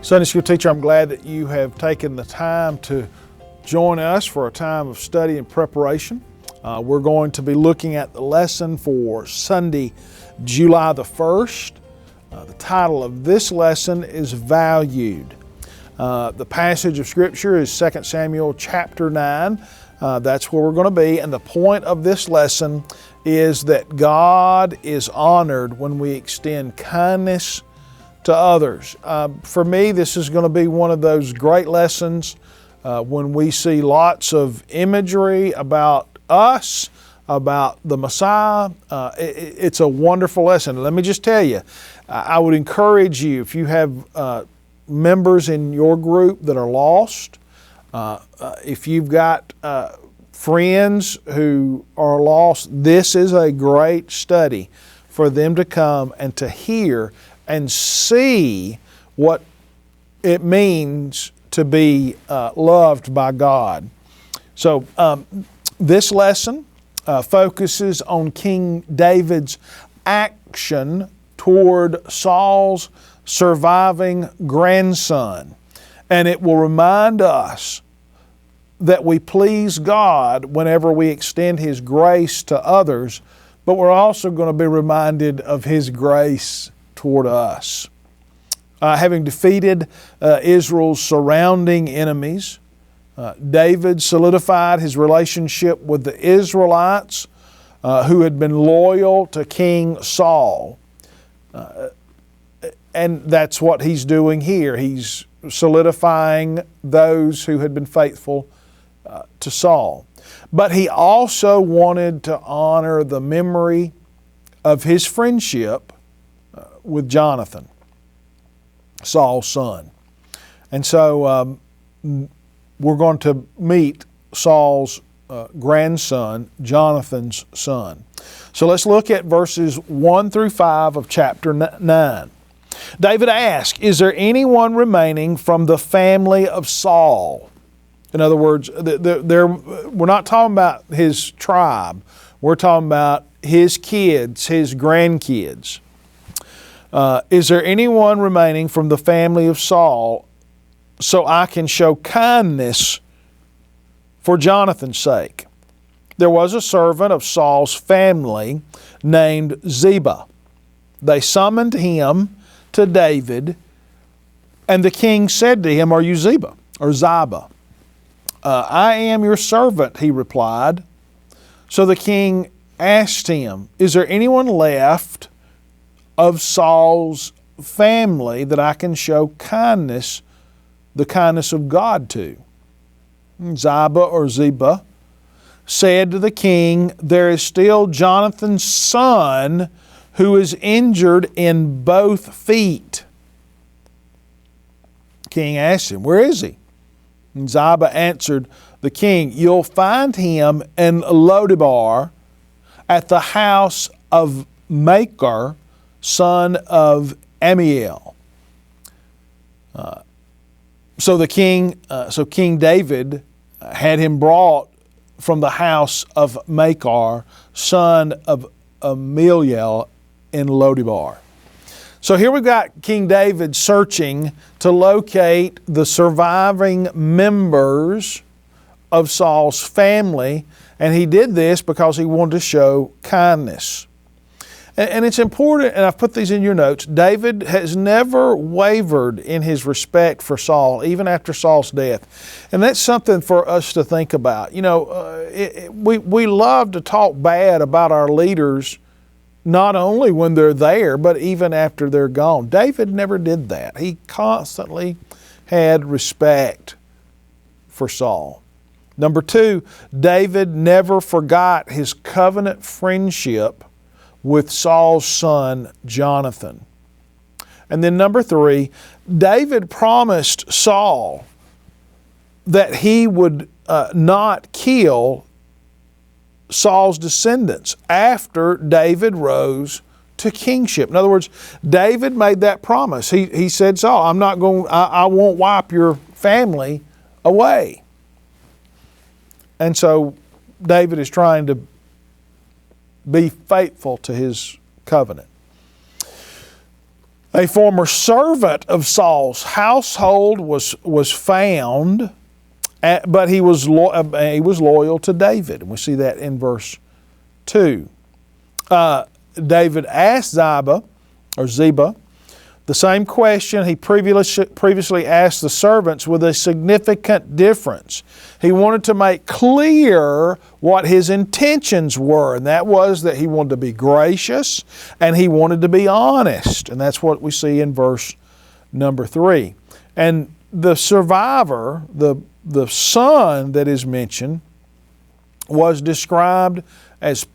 Sunday School teacher, I'm glad that you have taken the time to join us for a time of study and preparation. We're going to be looking at the lesson for Sunday, July the 1st. The title of this lesson is Valued. The passage of Scripture is 2 Samuel chapter 9. That's where we're going to be. And the point of this lesson is that God is honored when we extend kindness to others. For me, this is going to be one of those great lessons when we see lots of imagery about us, about the Messiah. It's a wonderful lesson. Let me just tell you, I would encourage you, if you have members in your group that are lost, if you've got friends who are lost, this is a great study for them to come and to hear and see what it means to be loved by God. So this lesson focuses on King David's action toward Saul's surviving grandson. And it will remind us that we please God whenever we extend His grace to others, but we're also going to be reminded of His grace toward us. Having defeated Israel's surrounding enemies, David solidified his relationship with the Israelites who had been loyal to King Saul. And that's what he's doing here. He's solidifying those who had been faithful to Saul. But he also wanted to honor the memory of his friendship with Jonathan, Saul's son. And so we're going to meet Saul's grandson, Jonathan's son. So let's look at verses 1 through 5 of chapter 9. David asked, "Is there anyone remaining from the family of Saul?" In other words, we're not talking about his tribe. We're talking about his kids, his grandkids. Is there anyone remaining from the family of Saul so I can show kindness for Jonathan's sake? There was a servant of Saul's family named Ziba. They summoned him to David, and the king said to him, "Are you Ziba?" or Ziba? "I am your servant," he replied. So the king asked him, "Is there anyone left of Saul's family that I can show kindness, the kindness of God to?" Ziba or Ziba said to the king, "There is still Jonathan's son who is injured in both feet." King asked him, "Where is he?" And Ziba answered the king, "You'll find him in Lodebar at the house of Machir, son of Ammiel." So King David had him brought from the house of Machir, son of Ammiel, in Lodebar. So here we've got King David searching to locate the surviving members of Saul's family, and he did this because he wanted to show kindness. And it's important, and I've put these in your notes, David has never wavered in his respect for Saul, even after Saul's death. And that's something for us to think about. You know, we love to talk bad about our leaders, not only when they're there, but even after they're gone. David never did that. He constantly had respect for Saul. Number 2, David never forgot his covenant friendship with Saul's son, Jonathan. And then number 3, David promised Saul that he would not kill Saul's descendants after David rose to kingship. In other words, David made that promise. He said, "Saul, I won't wipe your family away." And so David is trying to be faithful to his covenant. A former servant of Saul's household was found, but he was loyal to David. And we see that in verse 2. David asked Ziba the same question he previously asked the servants, with a significant difference. He wanted to make clear what his intentions were, and that was that he wanted to be gracious and he wanted to be honest. And that's what we see in verse number 3. And the survivor, the son that is mentioned, was described as